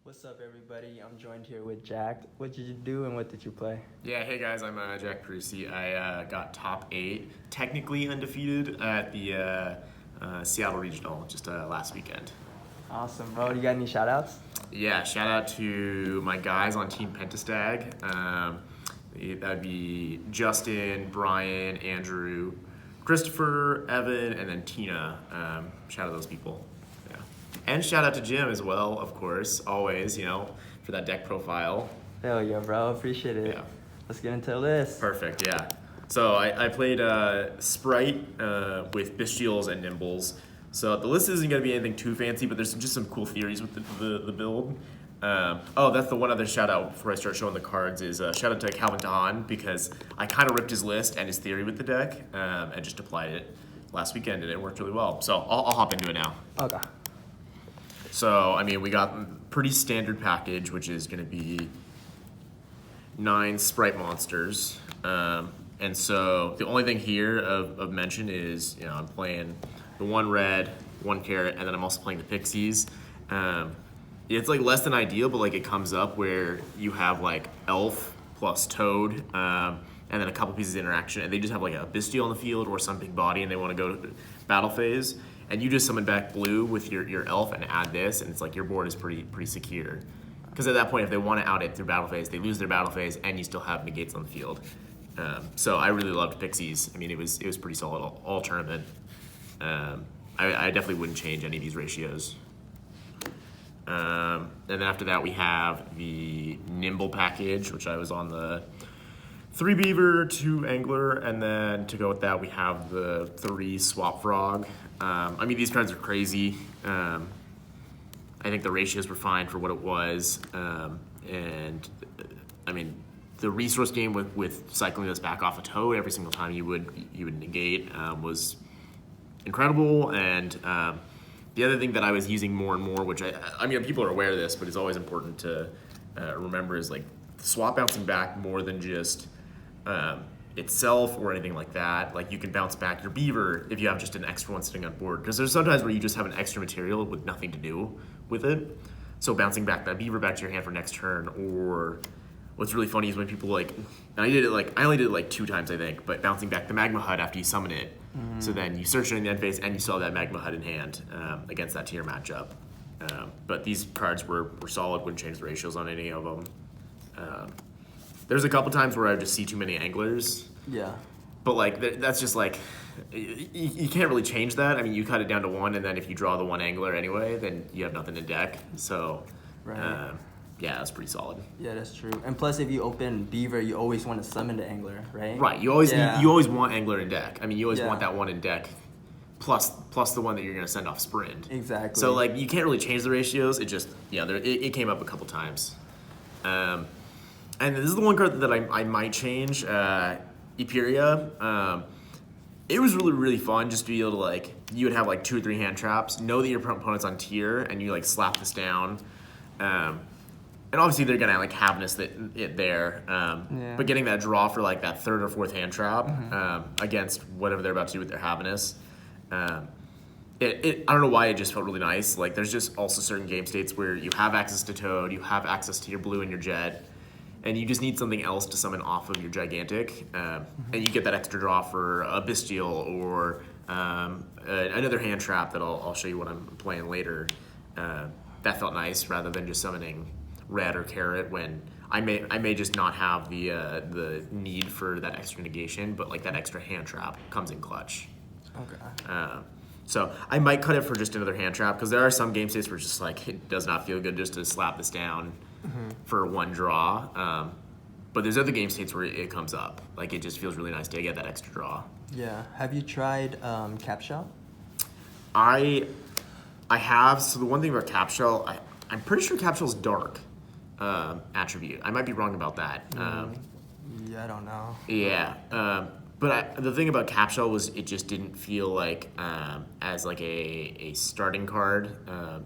What's up, everybody? I'm joined here with Jack. What did you do and what did you play? Yeah, hey guys, I'm Jack Parisi. I got top 8, technically undefeated at the Seattle Regional just last weekend. Awesome, bro. You got any shoutouts? Yeah, shout out to my guys on Team Pentastag. That'd be Justin, Brian, Andrew, Christopher, Evan, and then Tina. Shout out to those people. Yeah. And shout out to Jim as well, of course, always, for that deck profile. Hell yeah, bro. Appreciate it. Yeah. Let's get into the list. Perfect, yeah. So I played Sprite with Bestials and Nimbles. So the list isn't going to be anything too fancy, but there's just some cool theories with the build. That's the one other shout out before I start showing the cards is shout out to Calvin Tahan because I kind of ripped his list and his theory with the deck and just applied it last weekend and it worked really well. So I'll hop into it now. Okay. So, we got pretty standard package, which is going to be 9 Sprite monsters. And so the only thing here of mention is, I'm playing the 1 red, 1 carrot, and then I'm also playing the Pixies. It's like less than ideal, but like it comes up where you have like Elf plus Toad, and then a couple pieces of interaction, and they just have like a Bestial on the field or some big body, and they want to go to battle phase, and you just summon back blue with your Elf and add this, and it's like your board is pretty secure. Because at that point, if they want to out it through battle phase, they lose their battle phase, and you still have negates on the field. So I really loved Pixies. It was pretty solid all tournament. I definitely wouldn't change any of these ratios. And then after that, we have the Nimble package, which I was on the 3 Beaver, 2 Angler, and then to go with that, we have the 3 Swap Frog. These cards are crazy. I think the ratios were fine for what it was. The resource game with cycling this back off a Toad every single time you would negate was incredible. And the other thing that I was using more and more, which people are aware of this, but it's always important to remember, is like swap bouncing back more than just itself or anything like that. Like you can bounce back your Beaver if you have just an extra one sitting on board, because there's sometimes where you just have an extra material with nothing to do with it. So bouncing back that Beaver back to your hand for next turn, or what's really funny is when people and I only did it 2 times I think, but bouncing back the Magma Hut after you summon it. Mm-hmm. So then you search it in the end phase and you still have that Magma Hut in hand against that tier matchup. But these cards were solid, wouldn't change the ratios on any of them. There's a couple times where I would just see too many Anglers. Yeah. But that's just you can't really change that. You cut it down to 1, and then if you draw the 1 Angler anyway, then you have nothing to deck. So, right. Yeah, that's pretty solid. Yeah, that's true. And plus, if you open Beaver, you always want to summon the Angler, right? Right. You always want Angler in deck. You always want that one in deck, plus the one that you're going to send off Sprint. Exactly. So you can't really change the ratios. It just it came up a couple times. And this is the one card that I might change. Epiria. It was really, really fun just to be able to you would have 2 or 3 hand traps, know that your opponent's on tier, and you slap this down. And obviously they're gonna Havness it there, but getting that draw for that 3rd or 4th hand trap against whatever they're about to do with their Havness, I don't know why it just felt really nice. There's just also certain game states where you have access to Toad, you have access to your blue and your Jet, and you just need something else to summon off of your Gigantic, and you get that extra draw for a Bestial or another hand trap that I'll show you when I'm playing later. That felt nice rather than just summoning red or carrot when I may just not have the need for that extra negation, but that extra hand trap comes in clutch. Okay. So I might cut it for just another hand trap, because there are some game states where it's just it does not feel good just to slap this down for 1 draw. But there's other game states where it comes up. It just feels really nice to get that extra draw. Yeah. Have you tried Cap Shell? I have. So the one thing about Cap Shell, I'm pretty sure Cap Shell's dark attribute. I might be wrong about that. Yeah, I don't know. Yeah. But the thing about Cap Shell was it just didn't feel as a starting card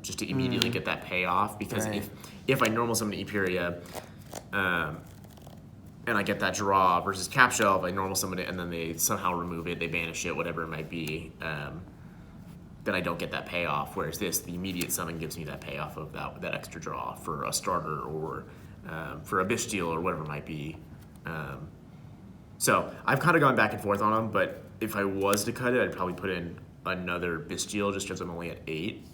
just to immediately get that payoff, because right. if I normal summon Epiria and I get that draw versus Cap Shell, if I normal summon it and then they somehow remove it, they banish it, whatever it might be, then I don't get that payoff. Whereas this, the immediate summon gives me that payoff of that extra draw for a starter or for a Bestial or whatever it might be. So I've kind of gone back and forth on them, but if I was to cut it, I'd probably put in another Bestial just because I'm only at 8.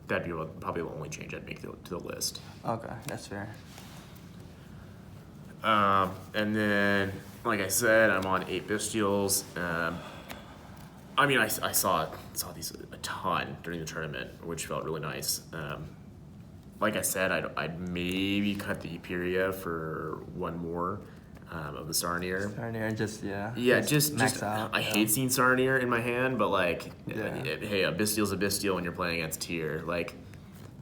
That'd be probably the only change I'd make to the list. Okay, that's fair. And then, like I said, I'm on 8 Bestials. I mean, I saw these a ton during the tournament, which felt really nice. Like I said, I'd maybe cut the Epiria for one more of the Sarnier. Sarnier, just just out. I hate seeing Sarnier in my hand, but like, Yeah. hey, a Bestial's a Bestial when you're playing against tier. Like,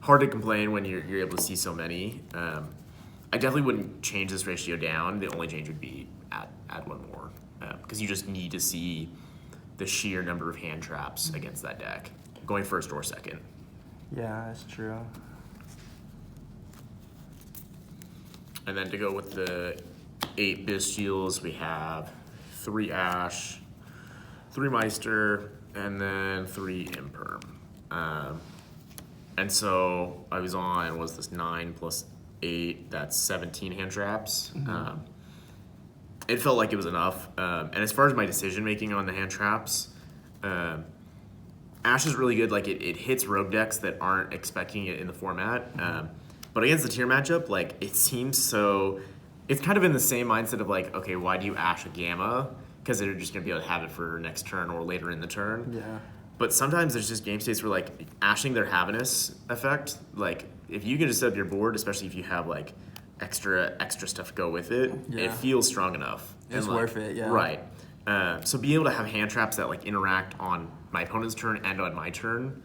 hard to complain when you're able to see so many. I definitely wouldn't change this ratio down. The only change would be add one more, because you just need to see the sheer number of hand traps against that deck, going first or second. Yeah, that's true. And then to go with the 8 Bestials, we have 3 Ash, 3 Meister, and then 3 Imperm. And so I was this 9 plus 8, that's 17 hand traps. It felt like it was enough. And as far as my decision making on the hand traps, Ash is really good. Like it hits rogue decks that aren't expecting it in the format. But against the tier matchup, like it seems so. It's kind of in the same mindset of like, okay, why do you Ash a Gamma? Because they're just gonna be able to have it for next turn or later in the turn. Yeah. But sometimes there's just game states where like ashing their Havinous effect, like if you can just set up your board, especially if you have like extra stuff to go with it, it feels strong enough. It's like, worth it, yeah. Right. So being able to have hand traps that like interact on my opponent's turn and on my turn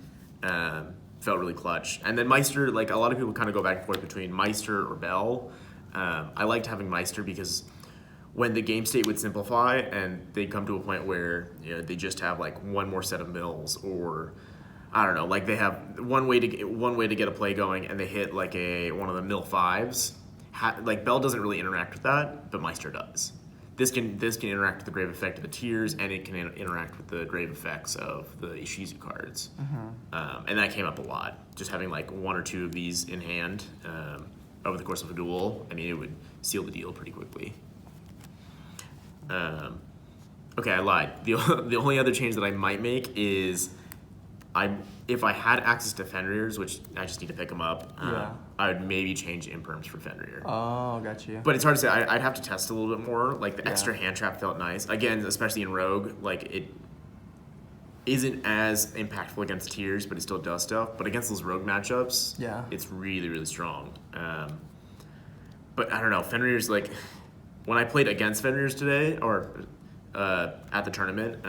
felt really clutch. And then Meister, like a lot of people kind of go back and forth between Meister or Bell. I liked having Meister because when the game state would simplify and they'd come to a point where they just have like one more set of mills, or I don't know, like they have one way to get a play going and they hit like one of the mill 5s. Like Bell doesn't really interact with that, but Meister does. This can interact with the grave effect of the tiers, and it can interact with the grave effects of the Xyz cards. And that came up a lot. Just having like 1 or 2 of these in hand over the course of a duel, I mean, it would seal the deal pretty quickly. Okay, I lied. The only other change that I might make is if I had access to fenrirs, which I just need to pick them up, I would maybe change imperms for fenrir. Oh, got you. But it's hard to say. I'd have to test a little bit more. Like the extra hand trap felt nice. Again, especially in Rogue, like it isn't as impactful against tiers, but it still does stuff. But against those Rogue matchups, it's really, really strong. But I don't know, fenrirs, like when I played against fenrirs today, or at the tournament,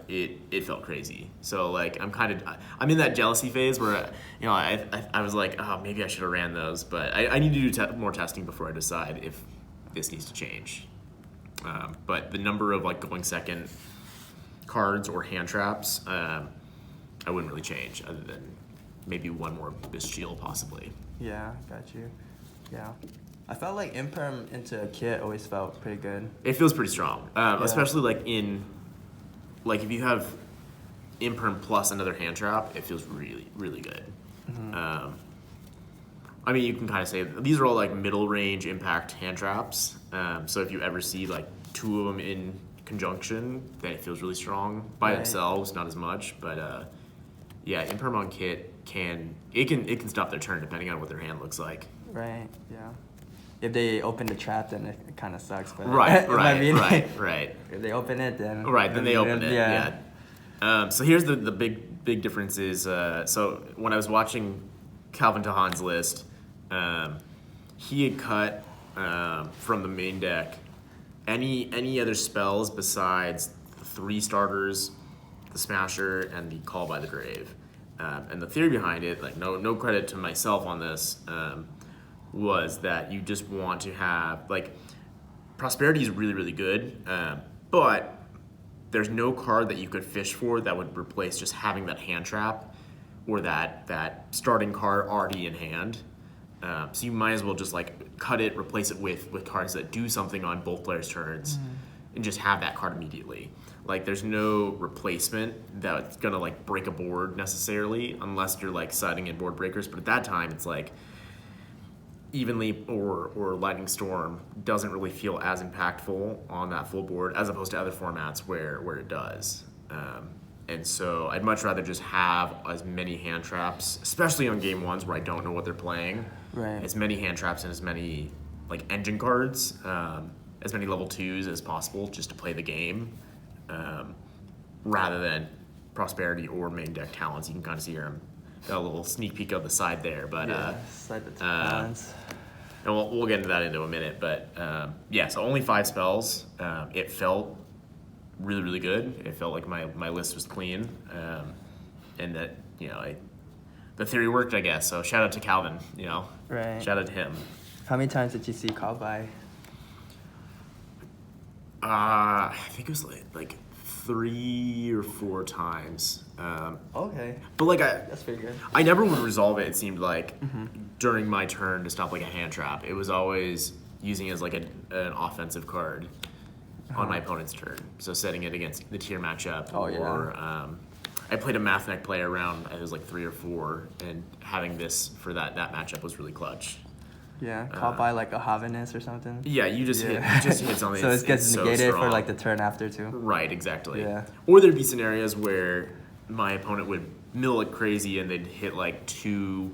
it felt crazy. So like I'm in that jealousy phase where I was like, oh, maybe I should have ran those, but I need to do more testing before I decide if this needs to change. But the number of like going second cards or hand traps, I wouldn't really change other than maybe one more Bestial possibly. Yeah, got you. Yeah. I felt like Imperm into a kit always felt pretty good. It feels pretty strong, especially like if you have Imperm plus another hand trap, it feels really, really good. I mean, you can kind of say these are all like middle range impact hand traps. So if you ever see like 2 of them in conjunction, then it feels really strong by themselves, not as much. But Imperm on kit can stop their turn depending on what their hand looks like. Right. Yeah. If they open the trap, then it kind of sucks. But right. If they open it, then then they open it. Yeah. So here's the big difference is so when I was watching Calvin Tahan's list, he had cut from the main deck any other spells besides the 3 starters, the Smasher, and the Call by the Grave. And the theory behind it, like no credit to myself on this. Was that you just want to have, like, Prosperity is really, really good, but there's no card that you could fish for that would replace just having that hand trap or that starting card already in hand. So you might as well just, like, cut it, replace it with cards that do something on both players' turns, and just have that card immediately. Like there's no replacement that's gonna like break a board necessarily, unless you're like siding in board breakers. But at that time, it's like Evenly or Lightning Storm doesn't really feel as impactful on that full board as opposed to other formats where it does. And so I'd much rather just have as many hand traps, especially on game ones where I don't know what they're playing. Right. As many hand traps and as many like engine cards, as many level 2s as possible just to play the game, rather than Prosperity or main deck Talents. You can kind of see here, got a little sneak peek of the side there, but slide the Talents. and we'll get into that into a minute. But yeah, so only 5 spells. It felt really, really good. It felt like my list was clean, and that the theory worked, I guess. So shout out to Calvin. Right. Shout out to him. How many times did you see call by? I think it was like 3 or 4 times. Okay. But like That's pretty good. I never would resolve it. It seemed like during my turn to stop like a hand trap. It was always using it as like an offensive card on my opponent's turn. So setting it against the tier matchup. Oh, yeah. Or I played a Math Neck play around. It was like 3 or 4, and having this for that matchup was really clutch. Yeah, call by like a Havanus or something. Yeah, you just hit something. So it gets negated so for like the turn after too. Right, exactly. Yeah. Or there'd be scenarios where my opponent would mill it crazy and they'd hit like 2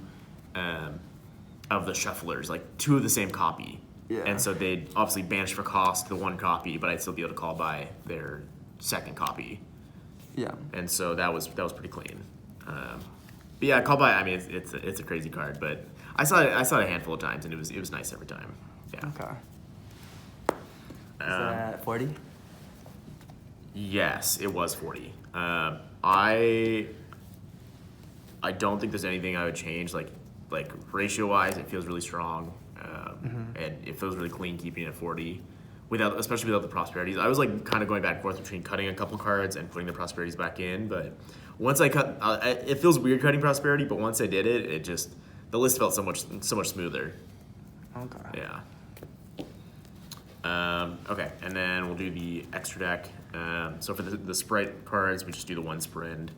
of the shufflers, like 2 of the same copy. Yeah. And so they'd obviously banish for cost the 1 copy, but I'd still be able to call by their 2nd copy. Yeah. And so that was pretty clean. But yeah, call by. I mean, it's a crazy card, but I saw it a handful of times, and it was nice every time. Yeah. Okay. Is that 40? Yes, it was 40. I don't think there's anything I would change. Like ratio wise, it feels really strong, and it feels really clean keeping it at 40. Especially without the prosperities. I was like kind of going back and forth between cutting a couple cards and putting the prosperities back in, but once I cut, it feels weird cutting prosperity, but once I did it, the list felt so much smoother. Okay. Yeah. Okay, and then we'll do the extra deck. So for the Sprite cards, we just do the 1 Sprint,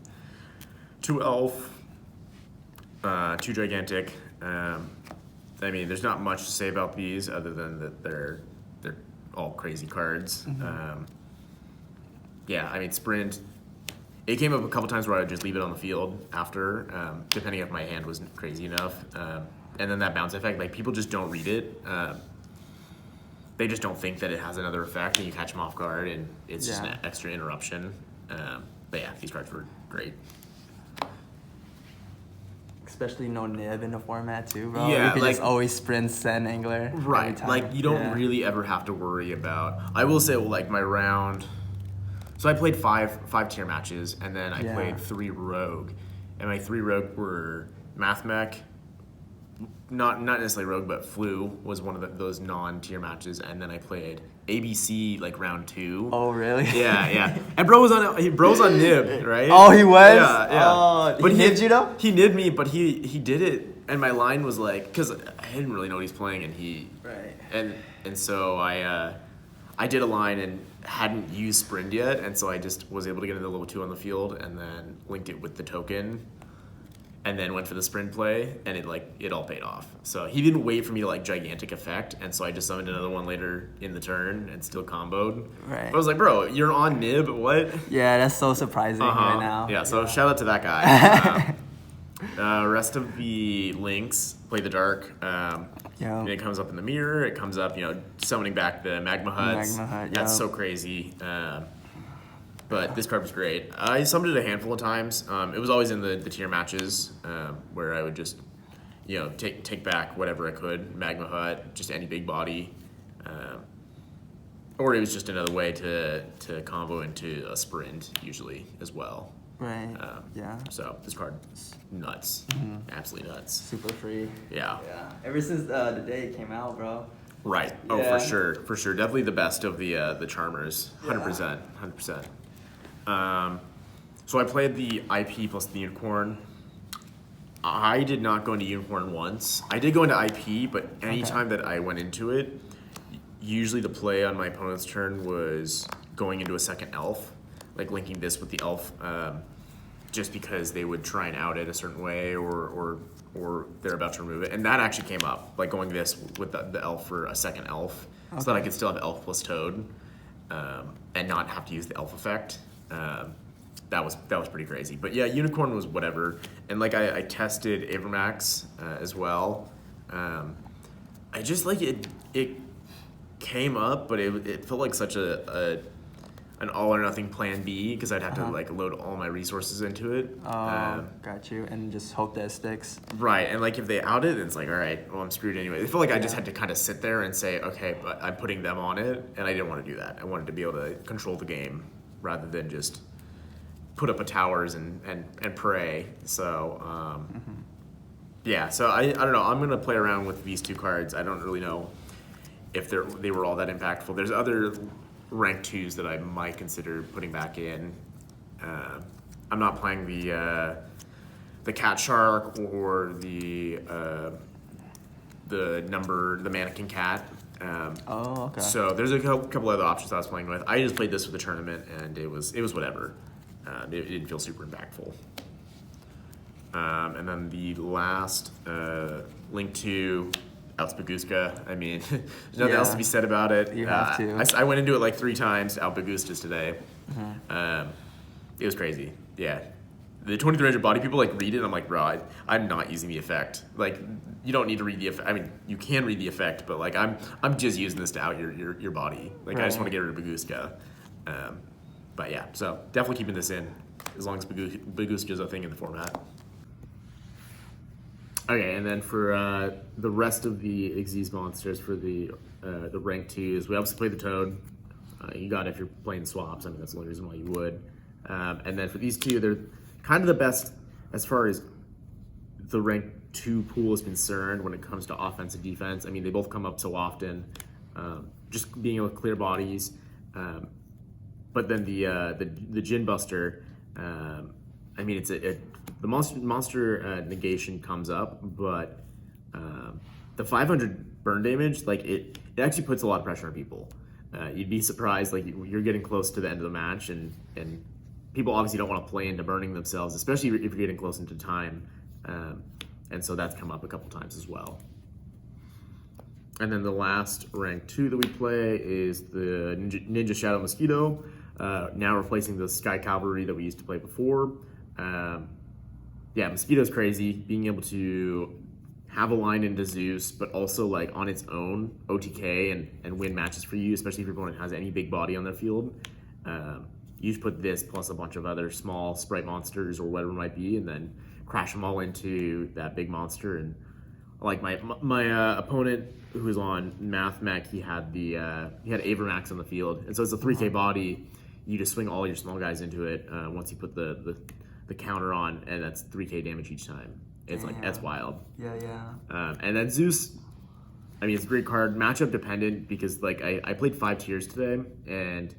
2 Elf, 2 Gigantic. I mean, there's not much to say about these other than that they're all crazy cards. Yeah, I mean, Sprint, it came up a couple times where I would just leave it on the field after, depending if my hand wasn't crazy enough. And then that bounce effect, like people just don't read it. They just don't think that it has another effect, and you catch them off guard, and it's just an extra interruption. But yeah, these cards were great. Especially no nib in the format too, bro. Yeah, you can like just always sprint send angler. Right, like you don't really ever have to worry about. I will say, like my round. So I played 5 tier matches, and then I played 3 rogue, and my 3 rogue were Math Mech. Not necessarily rogue, but Flu was one of those non-tier matches, and then I played ABC like round 2. Oh really? Yeah. And bro's on nib, right? Oh, he was. Yeah. Oh, but he nibbed you though? He nibbed me, but he did it, and my line was like, because I didn't really know what he's playing, and and so I did a line and hadn't used Sprint yet, and so I just was able to get into level 2 on the field, and then linked it with the token. And then went for the Sprint play, and it all paid off. So he didn't wait for me to like gigantic effect, and so I just summoned another one later in the turn and still comboed. Right. I was like, bro, you're on nib, what? Yeah, that's so surprising right now. Yeah, so shout out to that guy. Rest of the links, play the dark. And it comes up in the mirror. It comes up, summoning back the magma huts. That's so crazy. But this card was great. I summoned it a handful of times. It was always in the tier matches where I would just, take back whatever I could, Magma Hut, just any big body, or it was just another way to combo into a Sprint usually as well. Right. So this card, nuts, absolutely nuts. Super free. Yeah. Ever since the day it came out, bro. Right. Oh, for sure. Definitely the best of the Charmers. 100%. 100%. So I played the IP plus the Unicorn. I did not go into Unicorn once. I did go into IP, but anytime that I went into it, usually the play on my opponent's turn was going into a second elf. like linking this with the elf, just because they would try and out it a certain way, or they're about to remove it. And that actually came up, like going this with the elf for a second elf, so that I could still have elf plus toad, and not have to use the elf effect. That was pretty crazy. But yeah, unicorn was whatever. And like I tested Avermax as well. I just like it came up, but it felt like such an all or nothing plan B, because I'd have to like load all my resources into it. Got you. And just hope that it sticks. Right, and like if they out it, it's like, all right, well, I'm screwed anyway. It felt like I just had to kind of sit there and say, okay, but I'm putting them on it, and I didn't want to do that. I wanted to be able to control the game rather than just put up a towers and pray. So yeah, so I don't know. I'm gonna play around with these 2 cards. I don't really know if they were all that impactful. There's other rank 2s that I might consider putting back in. I'm not playing the cat shark or the mannequin cat. Okay. So there's a couple other options I was playing with. I just played this for the tournament, and it was whatever. It didn't feel super impactful. And then the last link to Altspaguska. I mean, there's nothing else to be said about it. You have to. I went into it like 3 times, Altspaguska's today. It was crazy. Yeah. The 2300 body, people like read it, and I'm like, bro, I'm not using the effect. Like, you don't need to read the effect. I mean, you can read the effect, but like I'm just using this to out your body. Like, I just want to get rid of Baguska. But yeah, so definitely keeping this in as long as Baguska's a thing in the format. Okay, and then for the rest of the Xyz monsters for the rank 2s, we obviously play the Toad. You got it if you're playing swaps. I mean, that's the only reason why you would. And then for these 2, they're kind of the best as far as the rank 2 pool is concerned when it comes to offense and defense. I mean, they both come up so often. Just being able to clear bodies. But then the Djinn Buster, I mean, it's the monster negation comes up, but the 500 burn damage, like it actually puts a lot of pressure on people. You'd be surprised, like you're getting close to the end of the match, and people obviously don't want to play into burning themselves, especially if you're getting close into time. And so that's come up a couple times as well. And then the last rank 2 that we play is the Ninja Shadow Mosquito, now replacing the Sky Cavalry that we used to play before. Yeah, Mosquito's crazy, being able to have a line into Zeus, but also like on its own OTK and win matches for you, especially if your opponent has any big body on their field. You just put this plus a bunch of other small Sprite monsters or whatever it might be, and then crash them all into that big monster. And like my opponent who was on Math Mech, he had Avermax on the field, and so it's a 3K body. You just swing all your small guys into it once you put the counter on, and that's 3K damage each time. It's like, that's wild. Yeah. And then Zeus, I mean, it's a great card, matchup dependent, because like I played 5 tiers today, and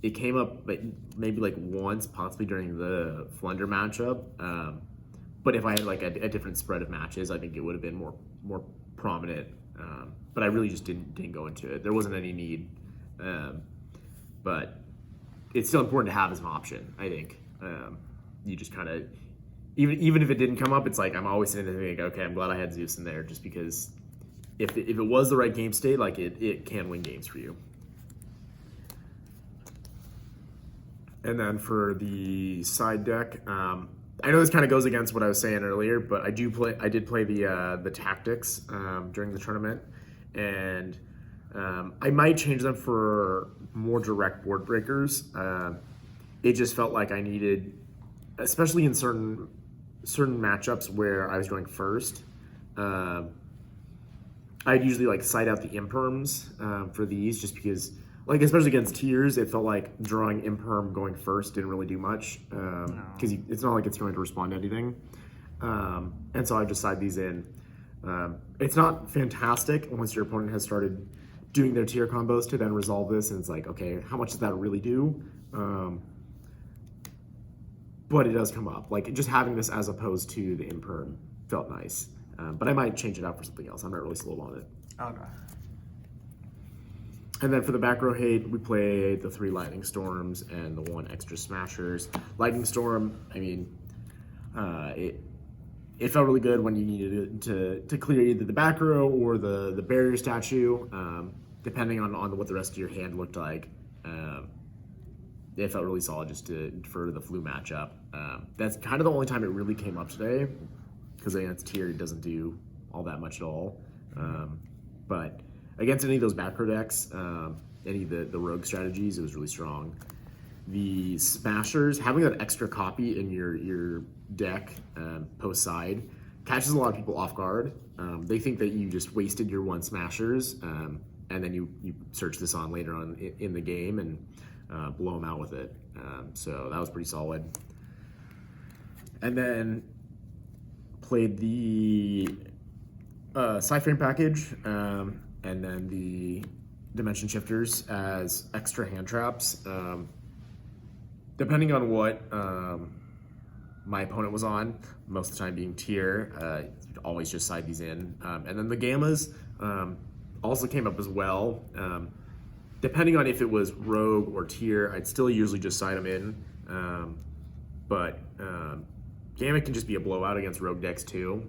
it came up like maybe like once, possibly during the Flunder matchup. But if I had like a different spread of matches, I think it would have been more prominent. But I really just didn't go into it. There wasn't any need. But it's still important to have as an option, I think. You just kind of, even if it didn't come up, it's like I'm always sitting there thinking, okay, I'm glad I had Zeus in there, just because if it was the right game state, like it can win games for you. And then for the side deck, I know this kind of goes against what I was saying earlier, but I did play the tactics during the tournament, and I might change them for more direct board breakers. It just felt like I needed, especially in certain matchups where I was going first, I'd usually like side out the Imperms for these, just because, like, especially against tiers, it felt like drawing Imperm going first didn't really do much, because it's not like it's going to respond to anything. And so I just side these in. It's not fantastic once your opponent has started doing their tier combos to then resolve this, and it's like, okay, how much does that really do? But it does come up. Like, just having this as opposed to the Imperm felt nice. But I might change it out for something else. I'm not really sold on it. Okay. And then for the back row hate, we played the 3 Lightning Storms and the 1 extra Smashers. Lightning Storm, I mean, it felt really good when you needed to clear either the back row or the barrier statue, depending on what the rest of your hand looked like. It felt really solid just for the flu matchup. That's kind of the only time it really came up today, because against tier it doesn't do all that much at all. But against any of those back row decks, any of the rogue strategies, it was really strong. The Smashers, having that extra copy in your deck post side catches a lot of people off guard. They think that you just wasted your 1 Smashers, and then you search this on later on in the game and blow them out with it. So that was pretty solid. And then played the Sci-Frame package, and then the Dimension Shifters as extra hand traps. Depending on what my opponent was on, most of the time being tier, always just side these in. And then the Gammas also came up as well. Depending on if it was rogue or tier, I'd still usually just side them in. But Gamma can just be a blowout against rogue decks too.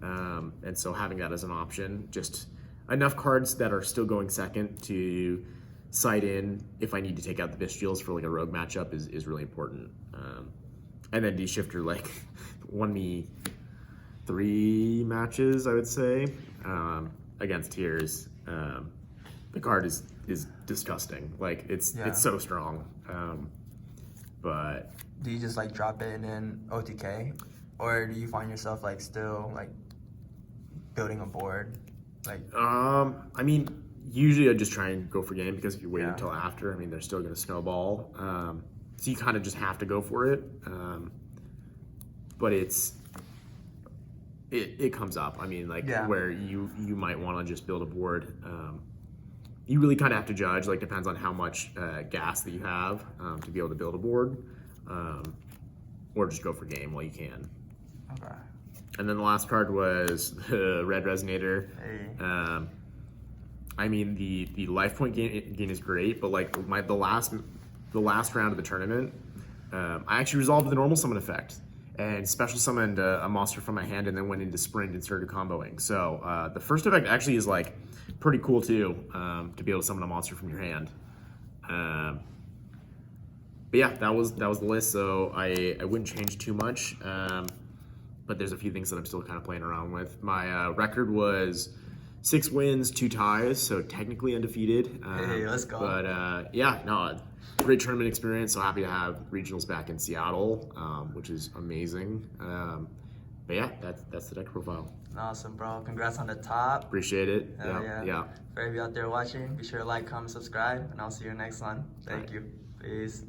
And so having that as an option, just enough cards that are still going second to side in if I need to take out the Bestials for like a rogue matchup is really important. And then D-Shifter like won me 3 matches, I would say, against tiers. The card is disgusting. Like it's so strong. But Do you just like drop it and then OTK, or do you find yourself like still like building a board? Like I mean, usually I just try and go for game, because if you wait until after, I mean, they're still going to snowball. So you kind of just have to go for it. But it comes up. I mean, like where you might want to just build a board. You really kind of have to judge. Like depends on how much gas that you have to be able to build a board, or just go for game while you can. Okay. And then the last card was the Red Resonator. Hey. I mean, the life point gain is great, but like the last round of the tournament, I actually resolved the normal summon effect and special summoned a monster from my hand, and then went into sprint and started comboing. So the first effect actually is like pretty cool too, to be able to summon a monster from your hand. But yeah, that was the list. So I wouldn't change too much. But there's a few things that I'm still kind of playing around with. My record was 6 wins, 2 ties, so technically undefeated. Hey, let's go. But yeah, no, great tournament experience. So happy to have regionals back in Seattle, which is amazing. But yeah, that's the deck profile. Awesome, bro. Congrats on the top. Appreciate it. Hell yeah. For everybody out there watching, be sure to like, comment, subscribe, and I'll see you next one. Thank you. Peace.